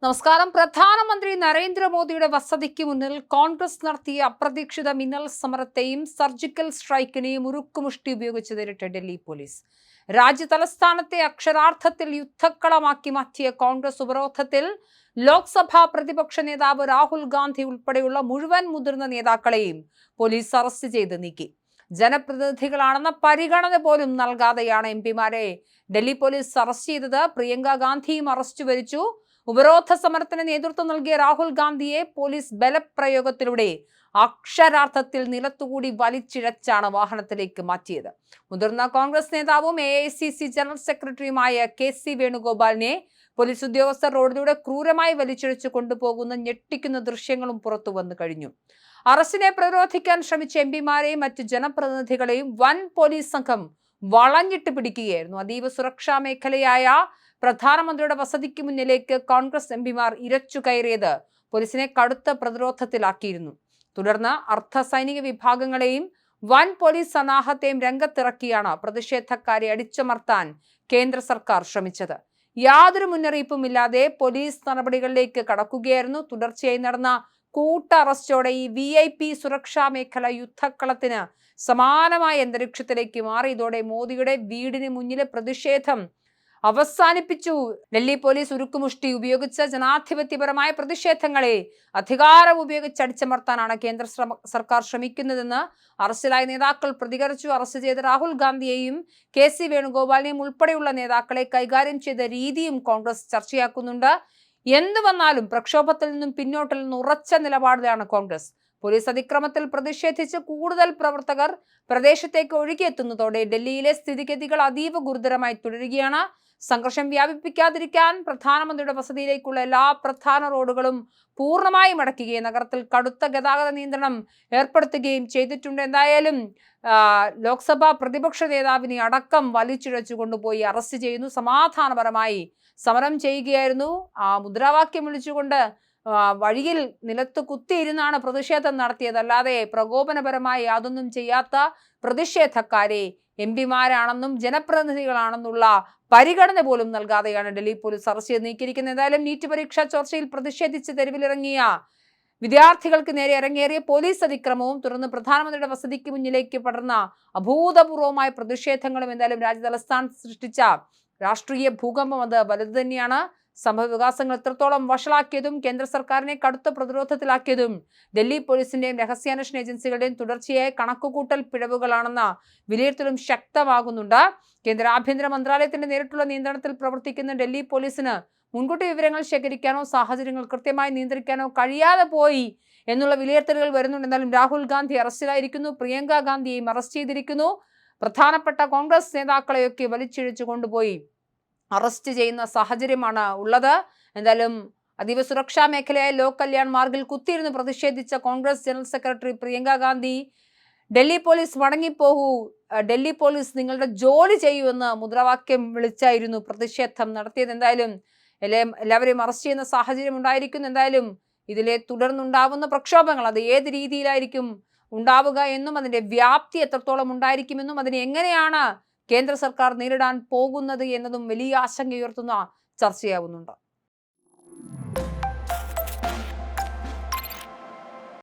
നമസ്കാരം. പ്രധാനമന്ത്രി നരേന്ദ്രമോദിയുടെ വസതിക്ക് മുന്നിൽ കോൺഗ്രസ് നടത്തിയ അപ്രതീക്ഷിത മിന്നൽ സമരത്തെയും സർജിക്കൽ സ്ട്രൈക്കിനെയും ഉരുക്കുമുഷ്ടി ഉപയോഗിച്ച് നേരിട്ട ഡൽഹി പോലീസ്. രാജ്യ തലസ്ഥാനത്തെ അക്ഷരാർത്ഥത്തിൽ യുദ്ധക്കളമാക്കി മാറ്റിയ കോൺഗ്രസ് ഉപരോധത്തിൽ ലോക്സഭാ പ്രതിപക്ഷ നേതാവ് രാഹുൽ ഗാന്ധി ഉൾപ്പെടെയുള്ള മുഴുവൻ മുതിർന്ന നേതാക്കളെയും പോലീസ് അറസ്റ്റ് ചെയ്ത് നീക്കി. ജനപ്രതിനിധികളാണെന്ന പരിഗണന പോലും നൽകാതെയാണ് എംപിമാരെ ഡൽഹി പോലീസ് അറസ്റ്റ് ചെയ്തത്. പ്രിയങ്ക ഗാന്ധിയും അറസ്റ്റ് വരിച്ചു. ഉപരോധ സമരത്തിന് നേതൃത്വം നൽകിയ രാഹുൽ ഗാന്ധിയെ പോലീസ് ബലപ്രയോഗത്തിലൂടെ അക്ഷരാർത്ഥത്തിൽ നിലത്തുകൂടി വലിച്ചിഴച്ചാണ് വാഹനത്തിലേക്ക് മാറ്റിയത്. മുതിർന്ന കോൺഗ്രസ് നേതാവും AICC ജനറൽ സെക്രട്ടറിയുമായ KC വേണുഗോപാലിനെ പോലീസ് ഉദ്യോഗസ്ഥർ റോഡിലൂടെ ക്രൂരമായി വലിച്ചിഴച്ചു കൊണ്ടുപോകുന്ന ഞെട്ടിക്കുന്ന ദൃശ്യങ്ങളും പുറത്തു വന്നു കഴിഞ്ഞു. അറസ്റ്റിനെ പ്രതിരോധിക്കാൻ ശ്രമിച്ച എംപിമാരെയും മറ്റു ജനപ്രതിനിധികളെയും വൻ പോലീസ് സംഘം വളഞ്ഞിട്ട് പിടിക്കുകയായിരുന്നു. അതീവ സുരക്ഷാ മേഖലയായ പ്രധാനമന്ത്രിയുടെ വസതിക്ക് മുന്നിലേക്ക് കോൺഗ്രസ് എംപിമാർ ഇരച്ചു കയറിയത് പോലീസിനെ കടുത്ത പ്രതിരോധത്തിലാക്കിയിരുന്നു. തുടർന്ന് അർദ്ധ സൈനിക വിഭാഗങ്ങളെയും വൻ പോലീസ് സന്നാഹത്തെയും രംഗത്തിറക്കിയാണ് പ്രതിഷേധക്കാരെ അടിച്ചമർത്താൻ കേന്ദ്ര സർക്കാർ ശ്രമിച്ചത്. യാതൊരു മുന്നറിയിപ്പുമില്ലാതെ പോലീസ് നടപടികളിലേക്ക് കടക്കുകയായിരുന്നു. തുടർച്ചയായി നടന്ന കൂട്ട അറസ്റ്റോടെ ഈ VIP സുരക്ഷാ മേഖല യുദ്ധക്കളത്തിന് സമാനമായ അന്തരീക്ഷത്തിലേക്ക് മാറി. ഇതോടെ മോദിയുടെ വീടിന് മുന്നിലെ പ്രതിഷേധം അവസാനിപ്പിച്ചു. ഡൽഹി പോലീസ് ഉരുക്കുമുഷ്ടി ഉപയോഗിച്ച് ജനാധിപത്യപരമായ പ്രതിഷേധങ്ങളെ അധികാരം ഉപയോഗിച്ച് അടിച്ചമർത്താനാണ് കേന്ദ്ര സർക്കാർ ശ്രമിക്കുന്നതെന്ന് അറസ്റ്റിലായ നേതാക്കൾ പ്രതികരിച്ചു. അറസ്റ്റ് ചെയ്ത രാഹുൽ ഗാന്ധിയെയും KC വേണുഗോപാലിനെയും ഉൾപ്പെടെയുള്ള നേതാക്കളെ കൈകാര്യം ചെയ്ത രീതിയും കോൺഗ്രസ് ചർച്ചയാക്കുന്നുണ്ട്. എന്തു വന്നാലും പ്രക്ഷോഭത്തിൽ നിന്നും പിന്നോട്ടിൽ നിന്ന് ഉറച്ച നിലപാടിലാണ് കോൺഗ്രസ്. പോലീസ് അതിക്രമത്തിൽ പ്രതിഷേധിച്ച് കൂടുതൽ പ്രവർത്തകർ പ്രദേശത്തേക്ക് ഒഴുകിയെത്തുന്നതോടെ ഡൽഹിയിലെ സ്ഥിതിഗതികൾ അതീവ ഗുരുതരമായി തുടരുകയാണ്. സംഘർഷം വ്യാപിപ്പിക്കാതിരിക്കാൻ പ്രധാനമന്ത്രിയുടെ വസതിയിലേക്കുള്ള എല്ലാ പ്രധാന റോഡുകളും പൂർണ്ണമായും അടയ്ക്കുകയും നഗരത്തിൽ കടുത്ത ഗതാഗത നിയന്ത്രണം ഏർപ്പെടുത്തുകയും ചെയ്തിട്ടുണ്ട്. എന്തായാലും ലോക്സഭാ പ്രതിപക്ഷ നേതാവിനെ അടക്കം വലിച്ചിഴച്ചു കൊണ്ടുപോയി അറസ്റ്റ് ചെയ്യുന്നു. സമാധാനപരമായി സമരം ചെയ്യുകയായിരുന്നു. മുദ്രാവാക്യം വിളിച്ചുകൊണ്ട് വഴിയിൽ നിലത്ത് കുത്തിയിരുന്നാണ് പ്രതിഷേധം നടത്തിയത്. അല്ലാതെ പ്രകോപനപരമായി യാതൊന്നും ചെയ്യാത്ത പ്രതിഷേധക്കാരെ എംപിമാരാണെന്നും ജനപ്രതിനിധികളാണെന്നുള്ള പരിഗണന പോലും നൽകാതെയാണ് ഡൽഹി പോലീസ് അറസ്റ്റ് ചെയ്ത് നീക്കിയിരിക്കുന്നത്. എന്തായാലും നീറ്റ് പരീക്ഷാ ചോർച്ചയിൽ പ്രതിഷേധിച്ച് തെരുവിലിറങ്ങിയ വിദ്യാർത്ഥികൾക്ക് നേരെ ഇറങ്ങേറിയ പോലീസ് അതിക്രമവും തുടർന്ന് പ്രധാനമന്ത്രിയുടെ വസതിക്ക് മുന്നിലേക്ക് പടർന്ന അഭൂതപൂർവമായ പ്രതിഷേധങ്ങളും എന്തായാലും രാജ്യ തലസ്ഥാനത്ത് സൃഷ്ടിച്ച രാഷ്ട്രീയ ഭൂകമ്പം അത് വലുത് തന്നെയാണ്. സംഭവ വികാസങ്ങൾ എത്രത്തോളം വഷളാക്കിയതും കേന്ദ്ര സർക്കാരിനെ കടുത്ത പ്രതിരോധത്തിലാക്കിയതും ഡൽഹി പോലീസിന്റെയും രഹസ്യാന്വേഷണ ഏജൻസികളുടെയും തുടർച്ചയായ കണക്കുകൂട്ടൽ പിഴവുകളാണെന്ന വിലയിരുത്തലും ശക്തമാകുന്നുണ്ട്. കേന്ദ്ര ആഭ്യന്തര മന്ത്രാലയത്തിന്റെ നേരിട്ടുള്ള നിയന്ത്രണത്തിൽ പ്രവർത്തിക്കുന്ന ഡൽഹി പോലീസിന് മുൻകൂട്ടി വിവരങ്ങൾ ശേഖരിക്കാനോ സാഹചര്യങ്ങൾ കൃത്യമായി നിയന്ത്രിക്കാനോ കഴിയാതെ പോയി എന്നുള്ള വിലയിരുത്തലുകൾ വരുന്നുണ്ട്. എന്നാലും രാഹുൽ ഗാന്ധി അറസ്റ്റിലായിരിക്കുന്നു. പ്രിയങ്ക ഗാന്ധിയെയും അറസ്റ്റ് ചെയ്തിരിക്കുന്നു. പ്രധാനപ്പെട്ട കോൺഗ്രസ് നേതാക്കളെയൊക്കെ വലിച്ചിഴച്ചു കൊണ്ടുപോയി അറസ്റ്റ് ചെയ്യുന്ന സാഹചര്യമാണ് ഉള്ളത്. എന്തായാലും അതീവ സുരക്ഷാ മേഖലയായ ലോക് കല്യാൺ മാർഗിൽ കുത്തിയിരുന്ന് പ്രതിഷേധിച്ച Congress general secretary Priyanka Gandhi Delhi police മടങ്ങിപ്പോകൂ, ഡൽഹി പോലീസ് നിങ്ങളുടെ ജോലി ചെയ്യുമെന്ന് മുദ്രാവാക്യം വിളിച്ചായിരുന്നു പ്രതിഷേധം നടത്തിയത്. എന്തായാലും എല്ലാവരെയും അറസ്റ്റ് ചെയ്യുന്ന സാഹചര്യം ഉണ്ടായിരിക്കുന്നു. എന്തായാലും ഇതിലെ തുടർന്നുണ്ടാവുന്ന പ്രക്ഷോഭങ്ങൾ അത് ഏത് രീതിയിലായിരിക്കും ഉണ്ടാവുക എന്നും അതിന്റെ വ്യാപ്തി എത്രത്തോളം ഉണ്ടായിരിക്കുമെന്നും അതിനെ എങ്ങനെയാണ് കേന്ദ്ര സർക്കാർ നേരിടാൻ പോകുന്നത് എന്നതും വലിയ ആശങ്കയുയർത്തുന്ന ചർച്ചയാവുന്നുണ്ട്.